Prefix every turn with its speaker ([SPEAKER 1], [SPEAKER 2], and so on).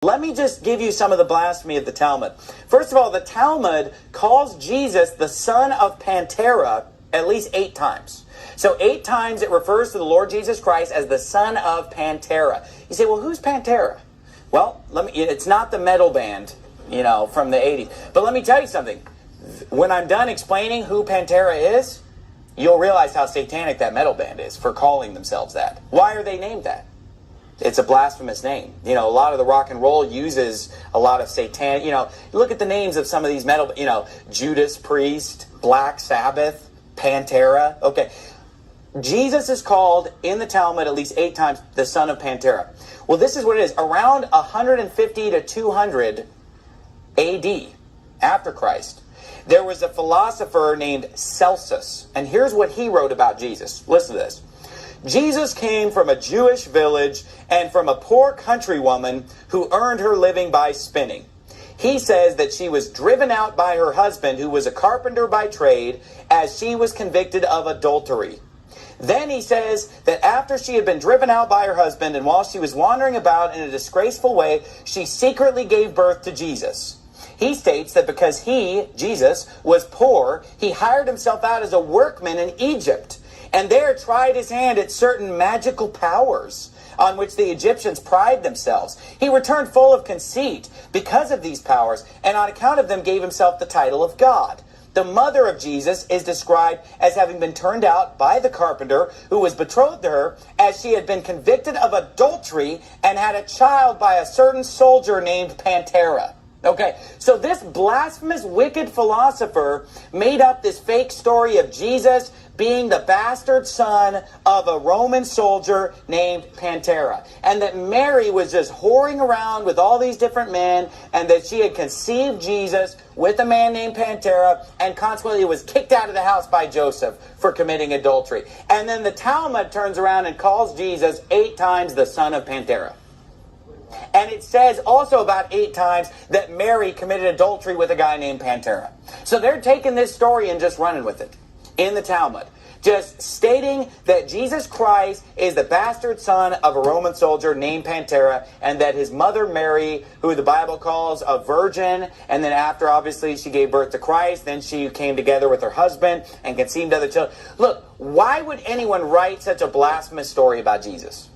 [SPEAKER 1] Let me just give you some of the blasphemy of the Talmud. First of all, the Talmud calls Jesus the son of Pantera at least 8 times. So 8 times it refers to the Lord Jesus Christ as the son of Pantera. You say, well, who's Pantera? Well, it's not the metal band, from the 80s. But let me tell you something. When I'm done explaining who Pantera is, you'll realize how satanic that metal band is for calling themselves that. Why are they named that? It's a blasphemous name. A lot of the rock and roll uses a lot of satanic, look at the names of some of these metal, Judas Priest, Black Sabbath, Pantera. Okay. Jesus is called in the Talmud at least 8 times the son of Pantera. Well, this is what it is. Around 150 to 200 AD, after Christ, there was a philosopher named Celsus. And here's what he wrote about Jesus. Listen to this. Jesus came from a Jewish village and from a poor countrywoman who earned her living by spinning. He says that she was driven out by her husband, who was a carpenter by trade, as she was convicted of adultery. Then he says that after she had been driven out by her husband and while she was wandering about in a disgraceful way, she secretly gave birth to Jesus. He states that because he, Jesus, was poor, he hired himself out as a workman in Egypt, and there tried his hand at certain magical powers on which the Egyptians pride themselves. He returned full of conceit because of these powers, and on account of them gave himself the title of God. The mother of Jesus is described as having been turned out by the carpenter who was betrothed to her, as she had been convicted of adultery and had a child by a certain soldier named Pantera. Okay, so this blasphemous, wicked philosopher made up this fake story of Jesus being the bastard son of a Roman soldier named Pantera. And that Mary was just whoring around with all these different men, and that she had conceived Jesus with a man named Pantera, and consequently was kicked out of the house by Joseph for committing adultery. And then the Talmud turns around and calls Jesus 8 times the son of Pantera. And it says also about 8 times that Mary committed adultery with a guy named Pantera. So they're taking this story and just running with it in the Talmud. Just stating that Jesus Christ is the bastard son of a Roman soldier named Pantera, and that his mother Mary, who the Bible calls a virgin, and then after obviously she gave birth to Christ, then she came together with her husband and conceived other children. Look, why would anyone write such a blasphemous story about Jesus?